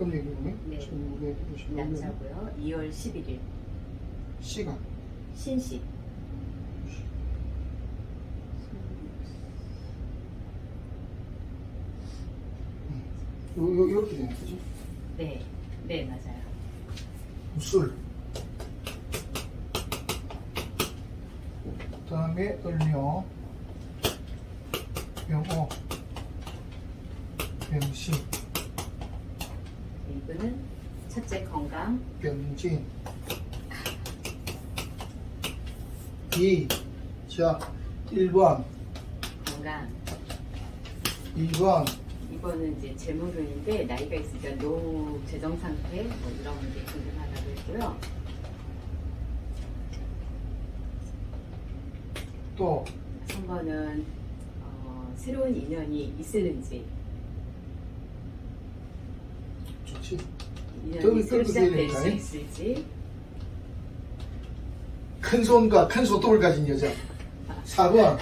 어떤 얘기네? 네. 1925년. 남자고요. 2월 11일. 시간. 신시. 요렇게 되는 거지? 네. 네, 맞아요. 술. 그 다음에 을묘, 병호, 병신, 이분은 첫째 건강. 병진, 기. 자, 1번, 건강. 2번, 이번은 이제 재물운인데 나이가 있으니까 노후 재정 상태 뭐 이런 게 궁금하다고 했고요. 또 3번은 새로운 인연이 있을는지, 좋지. 인연이 새로 또 시작될 수 되니까. 있을지. 큰 손과 큰 손톱을 가진 여자. 4번,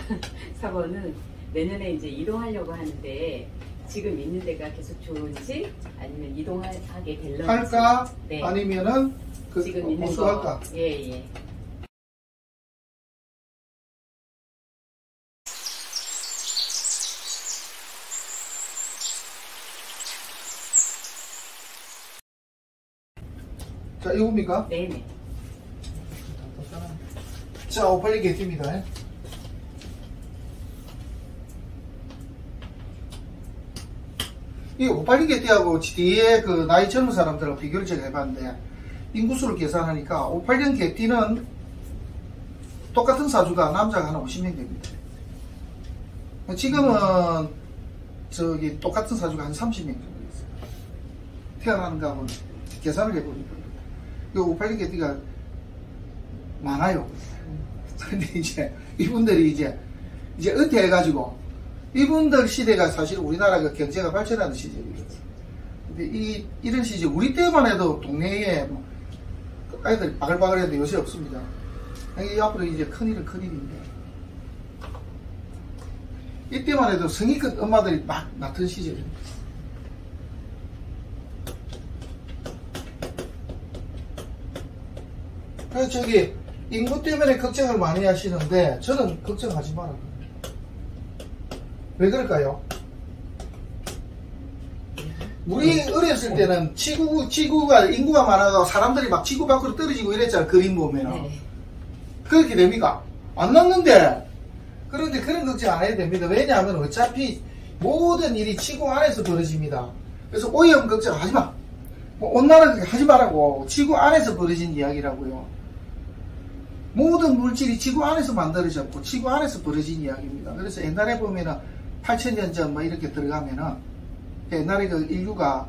4번은 내년에 이제 이동하려고 하는데 지금 있는 데가 계속 좋은지 아니면 이동하게 될런지. 할까? 네. 아니면은 그 지금 있는 거. 호수할까? 예, 예. 자, 이겁니까? 네네. 자, 582 개띠입니다. 이 582 개띠하고 뒤에 그 나이 젊은 사람들하고 비교를 제가 해봤는데, 인구수를 계산하니까 582 개띠는 똑같은 사주가 남자가 한 50명 됩니다. 지금은 저기 똑같은 사주가 한 30명 정도 있어요. 태어나는 값은 계산을 해보니까. 이 582 개띠가 많아요. 근데 이제 이분들이 이제 은퇴해가지고 이분들 시대가 사실 우리나라가 경제가 발전하는 시절이거든요. 근데 이런 시절, 우리 때만 해도 동네에 뭐 아이들이 바글바글 했는데 요새 없습니다. 이 앞으로 이제 큰일은 큰일인데, 이때만 해도 성의껏 엄마들이 막 낳던 시절입니다. 그래서 저기 인구 때문에 걱정을 많이 하시는데 저는 걱정하지 말아요. 왜 그럴까요? 우리 어렸을 때는 지구가 인구가 많아서 사람들이 막 지구 밖으로 떨어지고 이랬잖아. 그림 보면. 네. 그렇게 됩니까? 안 났는데. 그런데 그런 걱정 안 해도 됩니다. 왜냐하면 어차피 모든 일이 지구 안에서 벌어집니다. 그래서 오염 걱정 하지 마. 뭐 온난화 하지 말라고. 지구 안에서 벌어진 이야기라고요. 모든 물질이 지구 안에서 만들어졌고 지구 안에서 벌어진 이야기입니다. 그래서 옛날에 보면은 8000년 전 뭐 이렇게 들어가면은 옛날에 그 인류가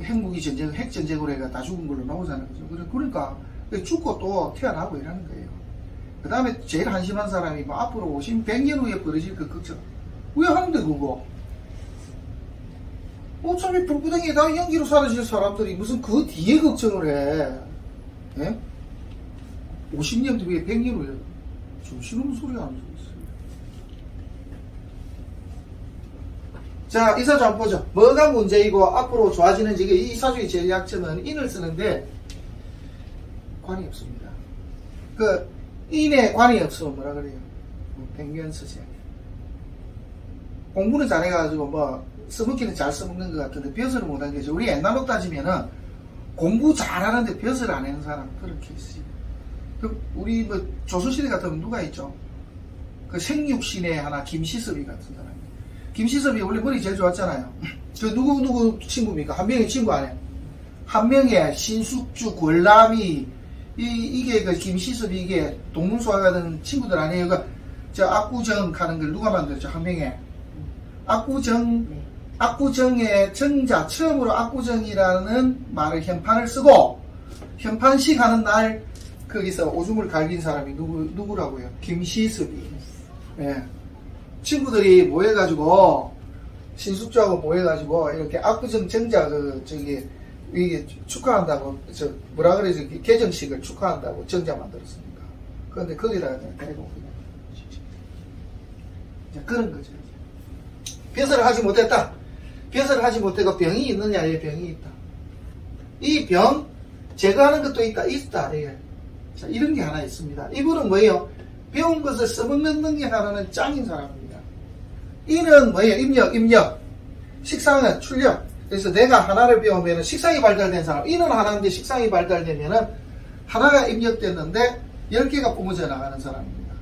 핵무기 전쟁, 핵 전쟁으로 해가 다 죽은 걸로 나오잖아요. 그러니까 죽고 또 태어나고 이러는 거예요. 그 다음에 제일 한심한 사람이 뭐 앞으로 100년 후에 벌어질 그 걱정. 왜 하는데 그거? 어차피 불구덩이에 다 연기로 사라질 사람들이 무슨 그 뒤에 걱정을 해. 예? 50년 뒤에 100년 후에 좀 싫은 소리 하는 소 있어요. 자, 이 사주 한번 보죠. 뭐가 문제이고 앞으로 좋아지는지. 이 사주의 제일 약점은 인을 쓰는데 관이 없습니다. 그 인에 관이 없으면 뭐라 그래요? 백면서재. 공부는 잘해가지고 뭐 써먹기는 잘 써먹는 것 같은데 벼슬을 못한 게죠. 우리 옛날로 따지면은 공부 잘하는데 벼슬 안 하는 사람 그렇게 있어요. 우리 뭐 조선시대 같으면 누가 있죠? 그 생육신의 하나 김시섭이 같은 사람이. 김시섭이 원래 머리 제일 좋았잖아요. 저 누구 친구입니까? 한 명의 친구 아니에요? 한 명의 신숙주, 권람이 이게 그 김시섭이 이게 동문수학하던 친구들 아니에요? 저 압구정 하는 걸 누가 만들었죠? 한 명의 압구정의 정자, 처음으로 압구정이라는 말을 현판을 쓰고 현판식 하는 날 거기서 오줌을 갈긴 사람이 누구라고요? 김시섭이. 예. 친구들이 모여가지고, 신숙주하고 모여가지고, 이렇게 압구정 정자, 이게 축하한다고, 뭐라 그러지? 개정식을 축하한다고 정자 만들었습니다. 그런데 거기다가 데리고 그냥 그런 거죠. 벼슬을 하지 못했다. 벼슬을 하지 못해서 병이 있느냐에 병이 있다. 이 병 제거하는 것도 있다. 예. 자, 이런 게 하나 있습니다. 이분은 뭐예요? 배운 것을 써먹는 능력 하나는 짱인 사람입니다. 이는 뭐예요? 입력. 식상은 출력. 그래서 내가 하나를 배우면 식상이 발달된 사람. 이는 하나인데 식상이 발달되면은 하나가 입력됐는데 10개가 뿜어져 나가는 사람입니다.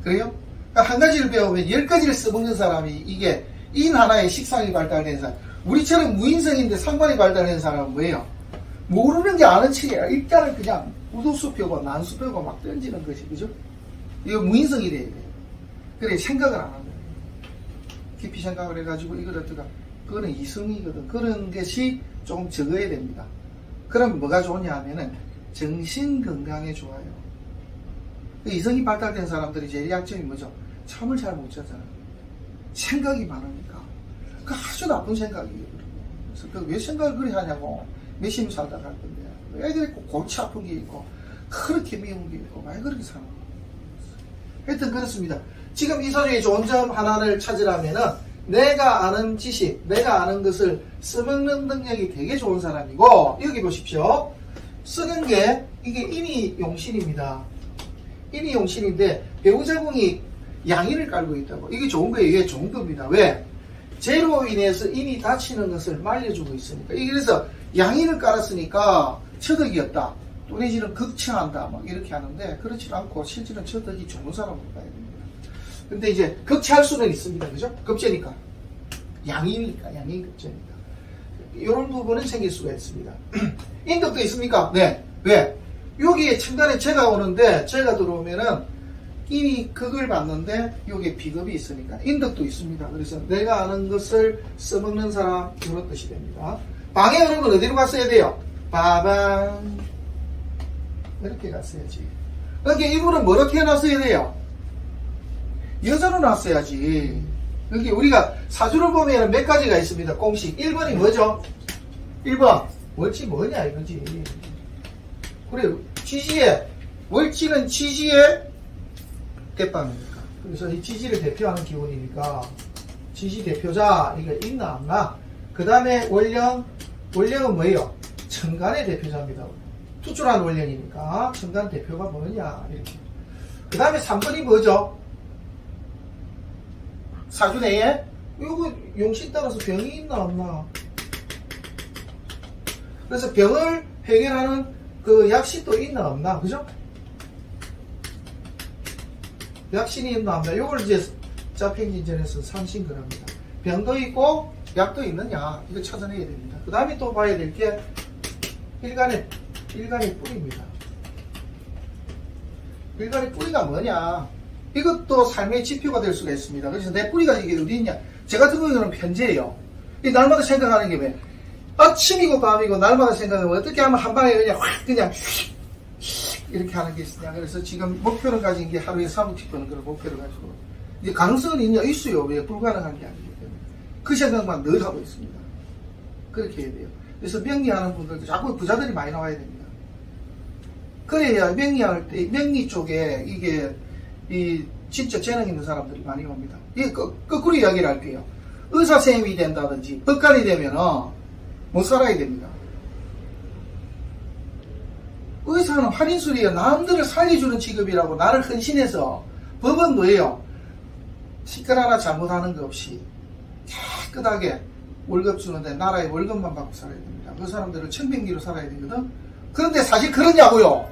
그래요? 그러니까 한 가지를 배우면 10가지를 써먹는 사람이 이게 인 하나의 식상이 발달된 사람. 우리처럼 무인성인데 상관이 발달된 사람은 뭐예요? 모르는 게 아는 척이야. 일단은 그냥 우도수 펴고 난수 펴고 막 던지는 것이, 그죠? 이거 무인성이 돼야 돼요. 그래, 생각을 안 하는 거예요. 깊이 생각을 해가지고 이걸 어떡하, 그거는 이성이거든. 그런 것이 조금 적어야 됩니다. 그럼 뭐가 좋냐 하면은 정신 건강에 좋아요. 이성이 발달된 사람들이 제일 약점이 뭐죠? 잠을 잘 못 자잖아. 생각이 많으니까. 그 아주 나쁜 생각이에요. 그래서 왜 생각을 그리 하냐고. 몇십 살다 갈 건데. 왜 그렇게 골치 아픈 게 있고, 그렇게 미운 게 있고, 왜 그렇게 사는 거야. 하여튼 그렇습니다. 지금 이 소중의 좋은 점 하나를 찾으려면은 내가 아는 지식, 내가 아는 것을 써먹는 능력이 되게 좋은 사람이고, 여기 보십시오. 쓰는 게 이게 인이용신입니다. 인이용신인데 배우자궁이 양인을 깔고 있다고. 이게 좋은 거예요. 이게 좋은 겁니다. 왜? 죄로 인해서 인이 다치는 것을 말려주고 있으니까. 그래서 양인을 깔았으니까 처덕이 없다. 또 내지는 극처한다. 막 이렇게 하는데 그렇지 않고 실제는 처덕이 좋은 사람으로 봐야 됩니다. 근데 이제 극처할 수는 있습니다. 그죠? 급제니까. 양인이니까. 양인 급제니까. 이런 부분은 생길 수가 있습니다. 인덕도 있습니까? 네. 왜? 여기에 중간에 제가 오는데 제가 들어오면은 인이 극을 받는데 여기에 비급이 있으니까 인덕도 있습니다. 그래서 내가 아는 것을 써먹는 사람 이런 뜻이 됩니다. 방에 오는 건 어디로 갔어야 돼요? 빠방 이렇게 갔어야지. 그러니까 이분은 뭐로 태어났어야 돼요? 여자로 났어야지. 여기 우리가 사주를 보면 몇 가지가 있습니다. 공식. 1번이 뭐죠? 1번 월지 뭐냐 이거지. 그래 지지에 월지는 지지의 대빵이니까. 그래서 이 지지를 대표하는 기운이니까 지지 대표자 이거 있나 없나. 그 다음에 월령은 뭐예요? 천간의 대표자입니다. 투출한 월령이니까 천간 대표가 뭐냐 이렇게. 그 다음에 3번이 뭐죠? 사주 내에 이거 용신 따라서 병이 있나 없나. 그래서 병을 해결하는 그 약신도 있나 없나. 그죠? 약신이 있나 없나. 요걸 이제 자팽진전에서 상신근합니다. 병도 있고 약도 있느냐 이거 찾아내야 됩니다. 그 다음에 또 봐야 될 게 일간의 뿌리입니다. 일간의 뿌리가 뭐냐. 이것도 삶의 지표가 될 수가 있습니다. 그래서 내 뿌리가 이게 어디 있냐. 제 같은 경우는 편제예요. 이 날마다 생각하는 게 왜? 아침이고 밤이고 날마다 생각하면 어떻게 하면 한 방에 그냥 확 그냥 이렇게 하는 게 있으냐. 그래서 지금 목표를 가진 게 하루에 3-50번은 그걸 목표를 가지고 이제 가능성은 있어요. 왜? 불가능한 게 아니기 때문에 그 생각만 늘 하고 있습니다. 그렇게 해야 돼요. 그래서 명리하는 분들도 자꾸 부자들이 많이 나와야 됩니다. 그래야 명리할 때 명리 쪽에 이게 이 진짜 재능 있는 사람들이 많이 옵니다. 이게 거꾸로 이야기를 할게요. 의사 선생님이 된다든지 법관이 되면은 못 살아야 됩니다. 의사는 할인술이에요. 남들을 살려주는 직업이라고 나를 헌신해서. 법은 뭐예요? 시끌 하나 잘못하는 거 없이 깨끗하게 월급 주는데 나라에 월급만 받고 살아야 됩니다. 그 사람들은 천백리로 살아야 되거든. 그런데 사실 그러냐고요?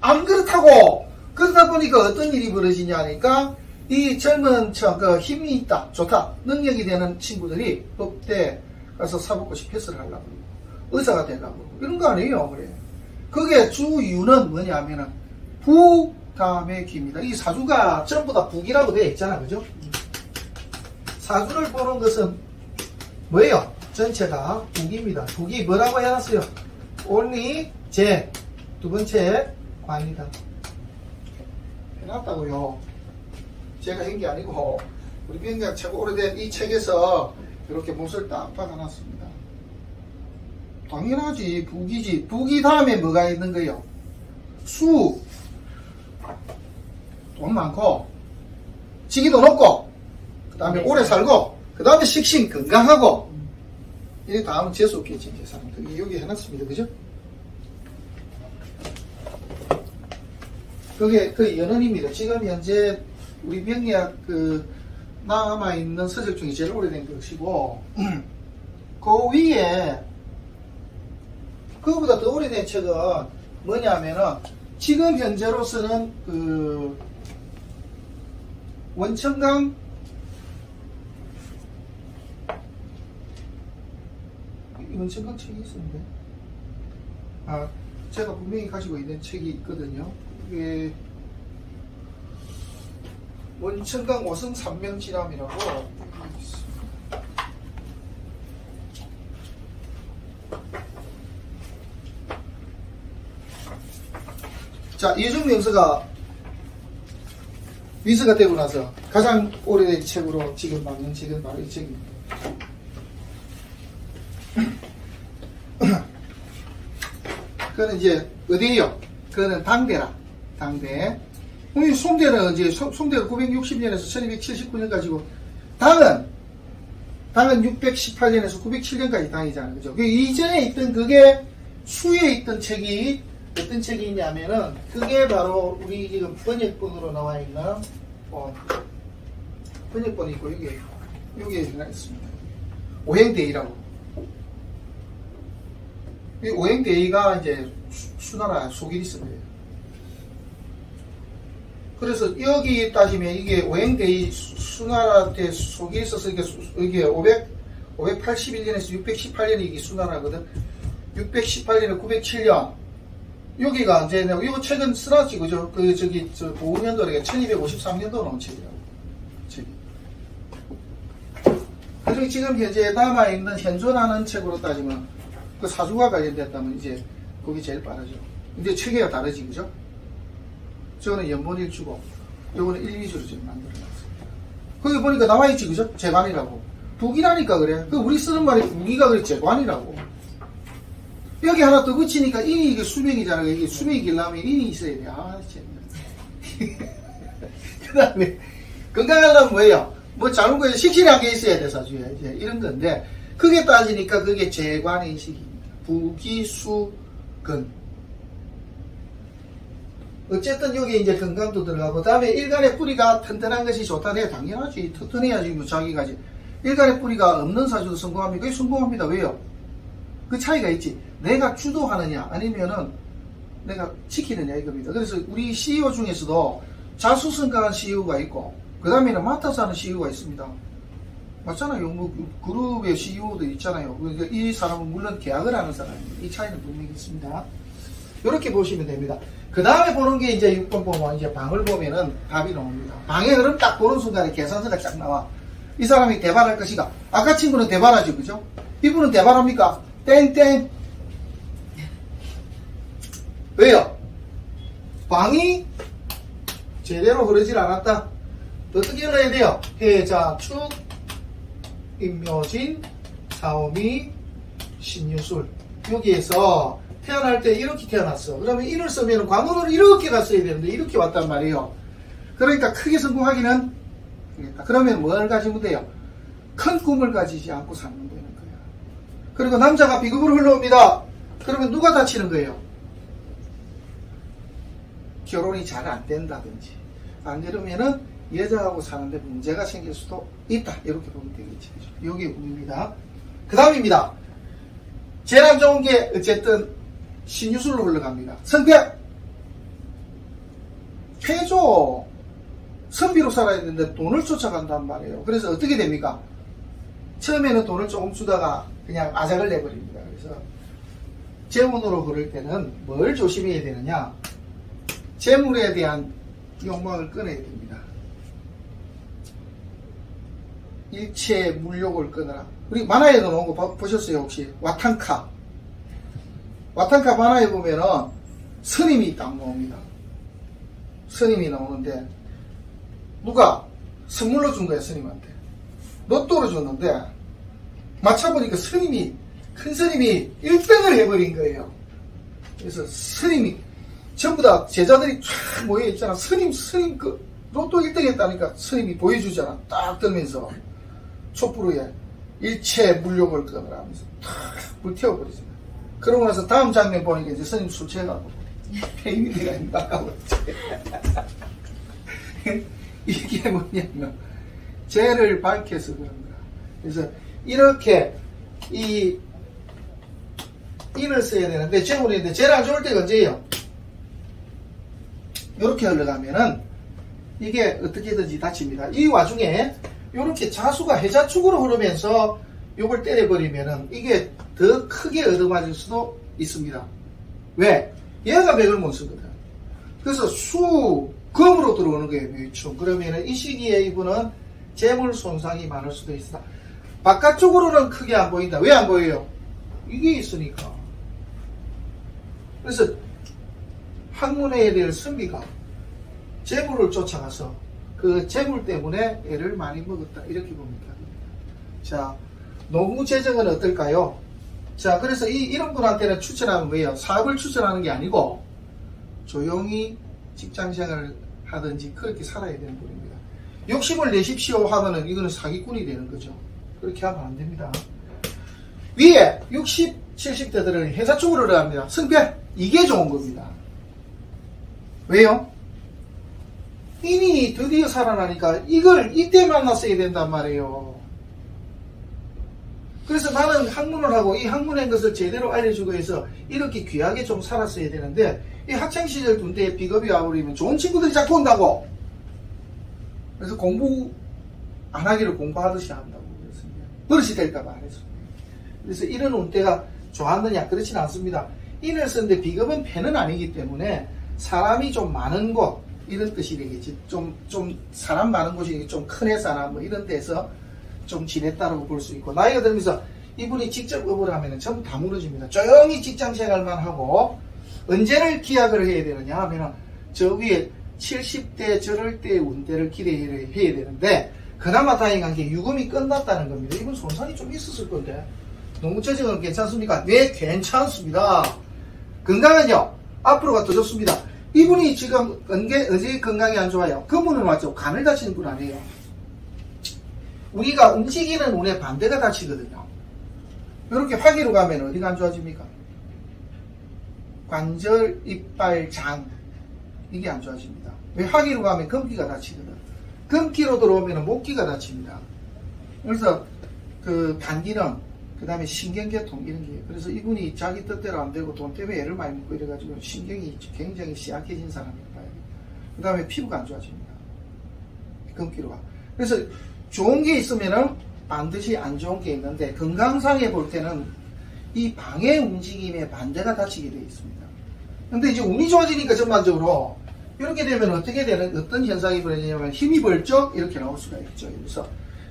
안 그렇다고. 그러다 보니까 어떤 일이 벌어지냐 하니까 이 젊은 그 힘이 있다, 좋다, 능력이 되는 친구들이 법대 가서 사법고시 패스를 하려고 그러고 의사가 되려고 그러고 이런 거 아니에요. 그래. 그게 주 이유는 뭐냐 하면은 부담의 기입니다. 이 사주가 전부 다 북이라고 되어 있잖아. 그죠? 사주를 보는 것은 뭐예요? 전체가 북입니다. 북이 뭐라고 해놨어요? only 제 두 번째 관이다. 해놨다고요. 제가 한 게 아니고 우리 병장 최고 오래된 이 책에서 이렇게 못을 딱 박아놨습니다. 당연하지. 북이지. 북이 다음에 뭐가 있는 거예요? 수. 돈 많고 직위도 높고 그 다음에 오래 살고 그 다음에 식신 건강하고 이 다음은 재수 없겠지, 이제 사람들. 여기 해놨습니다. 그죠? 그게 그 연원입니다. 지금 현재 우리 명리학 남아있는 서적 중에 제일 오래된 것이고, 그 위에, 그거보다 더 오래된 책은 뭐냐면은, 지금 현재로서는 원천강, 원천강 책이 있었는데, 제가 분명히 가지고 있는 책이 있거든요. 이게, 원천강 오성산명지람이라고 있습니다. 자, 이중명서가 위서가 되고 나서 가장 오래된 책으로 지금 맞는 책은 바로 이 책입니다. 그거는 이제 어디에요? 그거는 당대라. 당대. 우리 송대는 이제 송대가 960년에서 1279년까지고 당은 618년에서 907년까지 당이잖아요. 그죠? 그 이전에 있던 그게 수에 있던 책이 어떤 책이 있냐면은 그게 바로 우리 지금 번역본으로 나와 있는 번역본이 있고 여기에 하나 있습니다. 오행대의라고. 이 오행대의가 이제 수나라 소기리스예요. 그래서 여기 따지면 이게 오행대의 수나라 때 소기리스서 이게 581년에서 618년이 이게 수나라거든. 618년에 907년. 여기가 이제 이거 책은 쓰라지 그죠? 보훈년도에 1253년도 나온 책이라고. 책이. 그리고 지금 현재 남아있는 현존하는 책으로 따지면 그 사주와 관련됐다면 이제 그게 제일 빠르죠. 근데 체계가 다르지 그죠? 저거는 연본일주고 요거는 1위주로 지금 만들어놨습니다. 거기 보니까 나와있지 그죠? 재관이라고. 북이라니까 그래. 그 우리 쓰는 말이 북이가 그래 재관이라고. 여기 하나 더 붙이니까 인이 이게 수명이잖아. 이게 수명이 길려면 인이 있어야 돼. 그 다음에 건강하려면 뭐예요? 뭐 작은 거에 식신한 게 있어야 돼 사주에. 이제 이런 건데 그게 따지니까 그게 재관인식입니다. 부기수근. 어쨌든 여기 이제 건강도 들어가고 다음에 일간의 뿌리가 튼튼한 것이 좋다네. 당연하지. 튼튼해야지 뭐 자기가 일간의 뿌리가 없는 사주도 성공합니까? 성공합니다. 왜요? 그 차이가 있지. 내가 주도하느냐 아니면은 내가 지키느냐 이겁니다. 그래서 우리 CEO 중에서도 자수성가한 CEO가 있고 그 다음에는 맡아서 하는 CEO가 있습니다. 맞잖아요. 뭐 그룹의 CEO도 있잖아요. 그러니까 이 사람은 물론 계약을 하는 사람입니다. 이 차이는 분명히 있습니다. 이렇게 보시면 됩니다. 그 다음에 보는 게 이제 6번 보면 이제 방을 보면은 답이 나옵니다. 방의 흐름 딱 보는 순간에 계산서가 쫙 나와. 이 사람이 대발할 것이가. 아까 친구는 대발하지 그죠? 이분은 대발합니까? 땡땡. 왜요? 방이 제대로 흐르질 않았다. 어떻게 흘러야 돼요? 해자, 축, 임묘진, 사오미, 신유술. 여기에서 태어날 때 이렇게 태어났어. 그러면 인을 쓰면 관운을 이렇게 갔어야 되는데 이렇게 왔단 말이에요. 그러니까 크게 성공하기는 되겠다. 그러면 뭘 가지면 돼요? 큰 꿈을 가지지 않고 사는 되는 거예요. 그리고 남자가 비급으로 흘러옵니다. 그러면 누가 다치는 거예요? 결혼이 잘 안 된다든지 안 그러면은 여자하고 사는데 문제가 생길 수도 있다. 이렇게 보면 되겠지. 여기 운입니다. 그 다음입니다. 제일 안 좋은 게 어쨌든 신유술로 흘러갑니다. 성격 폐조 선비로 살아야 되는데 돈을 쫓아간단 말이에요. 그래서 어떻게 됩니까? 처음에는 돈을 조금 주다가 그냥 아작을 내버립니다. 그래서 재물으로 흐를 때는 뭘 조심해야 되느냐? 재물에 대한 욕망을 끊어야 됩니다. 일체 물욕을 끊어라. 우리 만화에도 나온 거 보셨어요 혹시? 와탄카. 와탄카 만화에 보면은 스님이 딱 나옵니다. 스님이 나오는데 누가 선물로 준 거야 스님한테. 로또를 줬는데 맞춰보니까 스님이 큰 스님이 1등을 해버린 거예요. 그래서 스님이 전부 다 제자들이 쫙 모여있잖아. 스님 그 로또 1등 했다니까 스님이 보여주잖아. 딱 들면서 촛불에 일체 물욕을 끊으라 하면서 탁 불태워버리잖아요. 그러고 나서 다음 장면 보니까 이제 스님 술 취해가지고 폐인이 돼가 아까웠지. 이게 뭐냐면 죄를 밝혀서 그런 거야. 그래서 이렇게 인을 써야 되는데 재물인데 제일 안 좋을 때가 언제예요? 이렇게 흘러가면은 이게 어떻게든지 다칩니다. 이 와중에 이렇게 자수가 해자축으로 흐르면서 요걸 때려버리면은 이게 더 크게 얻어맞을 수도 있습니다. 왜? 얘가 백을 못 쓰거든. 그래서 금으로 들어오는 거예요, 묘충. 그러면은 이 시기에 이분은 재물 손상이 많을 수도 있다. 바깥쪽으로는 크게 안 보인다. 왜 안 보여요? 이게 있으니까. 그래서 학문에 대한 선비가 재물을 쫓아가서 그 재물 때문에 애를 많이 먹었다. 이렇게 보면 됩니다. 자, 노무재정은 어떨까요? 자, 그래서 이런 분한테는 추천하는 거예요. 사업을 추천하는 게 아니고 조용히 직장생활을 하든지 그렇게 살아야 되는 분입니다. 욕심을 내십시오 하면은 이거는 사기꾼이 되는 거죠. 그렇게 하면 안 됩니다. 위에 60, 70대들은 회사 쪽으로 들어갑니다. 승패! 이게 좋은 겁니다. 왜요? 인이 드디어 살아나니까 이걸 이때 만났어야 된단 말이에요. 그래서 나는 학문을 하고 이 학문의 것을 제대로 알려주고 해서 이렇게 귀하게 좀 살았어야 되는데 이 학창시절 군대에 비겁이 와버리면 좋은 친구들이 자꾸 온다고. 그래서 공부 안 하기를 공부하듯이 한다고 그랬습니다. 버릇이 될까봐 안 했습니다. 그래서 이런 운때가 좋았느냐? 그렇진 않습니다. 인을 쓰는데 비겁은 패는 아니기 때문에 사람이 좀 많은 곳 이런 뜻이 되겠지. 좀 사람 많은 곳이 좀 큰 회사나 뭐 이런 데서 좀 지냈다라고 볼 수 있고, 나이가 들면서 이분이 직접 업을 하면은 전부 다 무너집니다. 조용히 직장 생활만 하고 언제를 기약을 해야 되느냐 하면은 저 위에 70대 저럴 때 운대를 기대해야 되는데 그나마 다행한 게 유금이 끝났다는 겁니다. 이분 손상이 좀 있었을 건데 노무재정은 괜찮습니까? 네, 괜찮습니다. 건강은요 앞으로가 더 좋습니다. 이분이 지금 언제 건강이 안 좋아요? 금운은 왔죠. 간을 다치는 분 아니에요. 우리가 움직이는 운에 반대가 다치거든요. 이렇게 화기로 가면 어디가 안 좋아집니까? 관절, 이빨, 장 이게 안 좋아집니다. 왜? 화기로 가면 금기가 다치거든. 금기로 들어오면 목기가 다칩니다. 그래서 그 단기는 그 다음에 신경계통 이런 게, 그래서 이분이 자기 뜻대로 안 되고 돈 때문에 애를 많이 먹고 이래가지고 신경이 굉장히 시약해진 사람이라고 봐요. 그 다음에 피부가 안 좋아집니다. 금기로 가. 그래서 좋은 게 있으면은 반드시 안 좋은 게 있는데 건강상에 볼 때는 이 방해 움직임에 반대가 다치게 되어 있습니다. 근데 이제 운이 좋아지니까 전반적으로 이렇게 되면 어떻게 되는, 어떤 현상이 벌어지냐면 힘이 벌쩍 이렇게 나올 수가 있죠. 그래서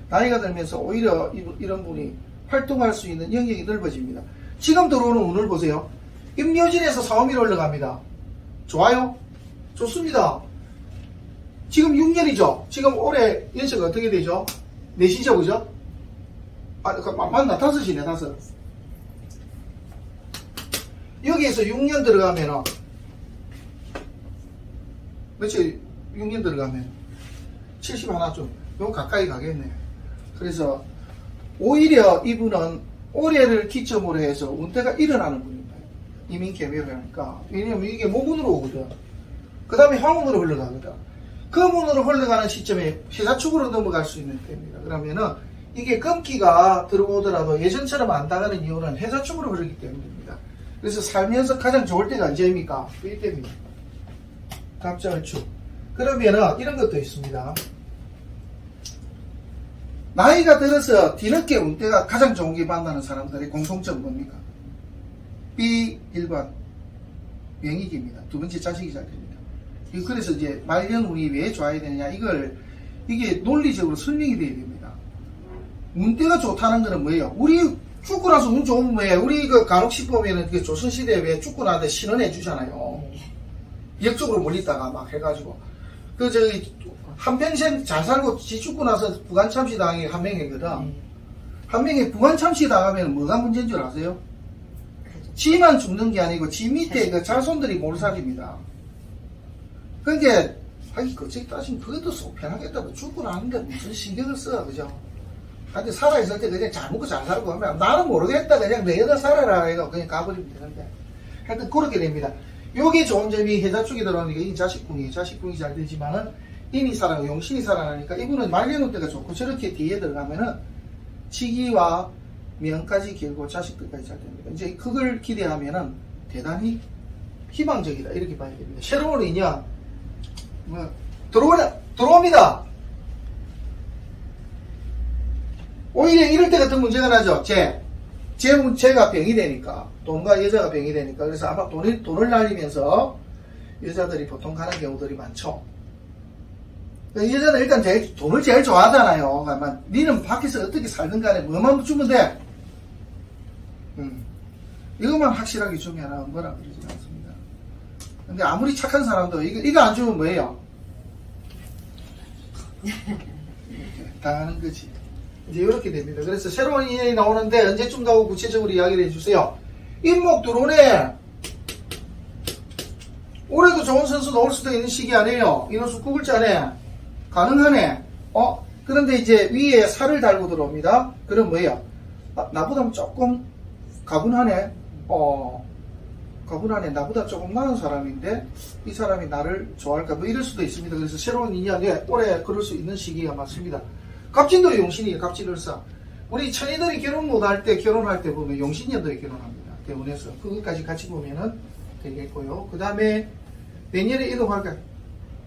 나이가 들면서 오히려 이런 분이 활동할 수 있는 영역이 넓어집니다. 지금 들어오는 운을 보세요. 임묘진에서 사오미로 올라갑니다. 좋아요? 좋습니다. 지금 6년이죠. 지금 올해 연세가 어떻게 되죠? 4시죠, 그죠? 아, 맞나? 5시네, 5. 여기에서 6년 들어가면은, 그렇지, 6년 들어가면 70 하나쯤, 요 가까이 가겠네. 그래서, 오히려 이분은 올해를 기점으로 해서 운태가 일어나는 분입니다. 이민개묘를 하니까. 왜냐면 이게 모군으로 오거든. 그 다음에 화운으로 흘러가거든. 그 문으로 흘러가는 시점에 회사축으로 넘어갈 수 있는 때입니다. 그러면은 이게 금기가 들어오더라도 예전처럼 안 당하는 이유는 회사축으로 흐르기 때문입니다. 그래서 살면서 가장 좋을 때가 언제입니까? 이때입니다. 갑자을축. 그러면은 이런 것도 있습니다. 나이가 들어서 뒤늦게 운때가 가장 좋은 게 만나는 사람들의 공통점은 뭡니까? B 1번 명익입니다. 두 번째 자식이 잘 됩니다. 그래서 이제 말년운이 왜 좋아야 되느냐, 이게 논리적으로 설명이 돼야 됩니다. 운때가 좋다는 거는 뭐예요? 우리 죽고 나서 운 좋으면 뭐예요? 우리 그 간혹시 보면은 그 조선시대에 왜 죽고 나한테 신원해 주잖아요. 역적으로 몰리다가 막 해가지고. 한평생 잘 살고 지 죽고 나서 부관참시 당한 게 한 명이거든. 한 명이 부관참시 당하면 뭐가 문제인 줄 아세요? 지만 죽는 게 아니고 지 밑에 그 자손들이 몰살입니다. 그러니까 하기 거치기 따지면 그것도 속 편하겠다고 죽고 나는데 무슨 신경을 써, 그죠? 근데 살아있을 때 그냥 잘 먹고 잘 살고 하면 나는 모르겠다 그냥 내 여자 살아라 해가 그냥 가버리면 되는데 하여튼 그렇게 됩니다. 요게 좋은 점이 해자축이 들어가니까 이 자식궁이 잘 되지만은 인이 살아나고 용신이 살아나니까 이분은 말개놓을 때가 좋고 저렇게 뒤에 들어가면은 치기와 명까지 길고 자식들까지 잘 됩니다. 이제 그걸 기대하면은 대단히 희망적이다 이렇게 봐야 됩니다. 새로운 인연 뭐 들어옵니다. 오히려 이럴 때 같은 문제가 나죠. 제가 병이 되니까 돈과 여자가 병이 되니까 그래서 아마 돈을 날리면서 여자들이 보통 가는 경우들이 많죠. 여자는 일단 돈을 제일 좋아하잖아요. 아마 니는 밖에서 어떻게 살든 간에 뭐만 주면 돼. 이것만 확실하게 주면 하는 거라 그러지 않습니다. 근데 아무리 착한 사람도 이거 안 주면 뭐예요? 당하는 거지. 이제 이렇게 됩니다. 그래서 새로운 인연이 나오는데 언제쯤 나오고 구체적으로 이야기를 해주세요. 인목 들어오네. 올해도 좋은 선수 나올 수도 있는 시기 아니에요. 인원수 9글자네. 가능하네. 그런데 이제 위에 살을 달고 들어옵니다. 그럼 뭐예요? 나보다 조금 가분하네. 가분하네. 나보다 조금 나은 사람인데 이 사람이 나를 좋아할까? 뭐 이럴 수도 있습니다. 그래서 새로운 인연이 올해 그럴 수 있는 시기가 맞습니다. 갑진도 용신이에요. 갑진을사. 우리 천이들이 결혼할 때 보면 용신년도에 결혼합니다. 대운에서. 그것까지 같이 보면은 되겠고요. 그 다음에 내년에 이동할까요?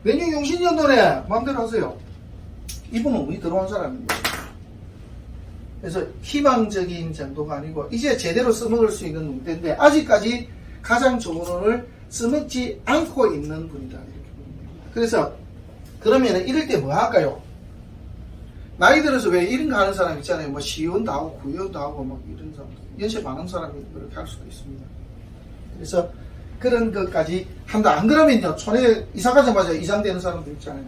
내년 용신년도네. 마음대로 하세요. 이분은 운이 들어온 사람입니다. 그래서 희망적인 정도가 아니고 이제 제대로 써먹을 수 있는 운대인데 아직까지 가장 좋은 운을 써먹지 않고 있는 분이다. 이렇게 보면 됩니다. 그래서 그러면 이럴 때 뭐 할까요? 나이 들어서 왜 이런 거 하는 사람 있잖아요. 뭐 시연도 하고 구연도 하고 막 이런 사람 연세 많은 사람이 그렇게 할 수도 있습니다. 그래서 그런 것까지 한다. 안 그러면요 촌에 이사 가자마자 이장되는 사람도 있잖아요.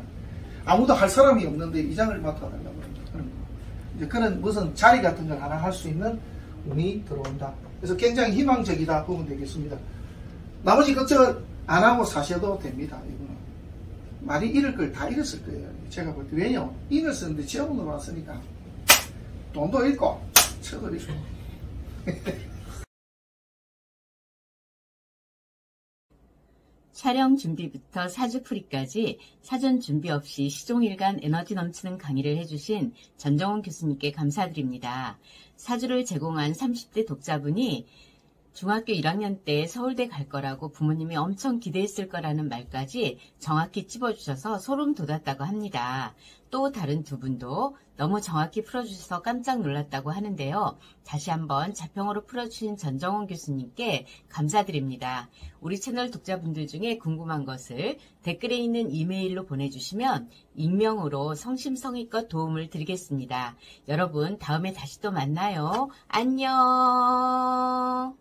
아무도 할 사람이 없는데 이장을 맡아달라고 그러는 거. 이제 그런 무슨 자리 같은 걸 하나 할 수 있는 운이 들어온다. 그래서 굉장히 희망적이다 보면 되겠습니다. 나머지 걱정을 안 하고 사셔도 됩니다. 이거는 말이 잃을 걸 다 잃었을 거예요. 제가 볼 때 왜요? 인을 쓰는데 지원으로 왔으니까 돈도 잃고 책을 잃고 촬영 준비부터 사주풀이까지 사전 준비 없이 시종일관 에너지 넘치는 강의를 해주신 전정훈 교수님께 감사드립니다. 사주를 제공한 30대 독자분이 중학교 1학년 때 서울대 갈 거라고 부모님이 엄청 기대했을 거라는 말까지 정확히 찝어주셔서 소름 돋았다고 합니다. 또 다른 두 분도 너무 정확히 풀어주셔서 깜짝 놀랐다고 하는데요. 다시 한번 자평으로 풀어주신 전정훈 교수님께 감사드립니다. 우리 채널 독자분들 중에 궁금한 것을 댓글에 있는 이메일로 보내주시면 익명으로 성심성의껏 도움을 드리겠습니다. 여러분 다음에 다시 또 만나요. 안녕.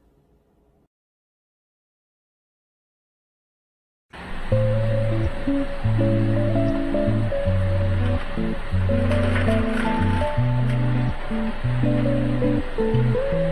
Thank you.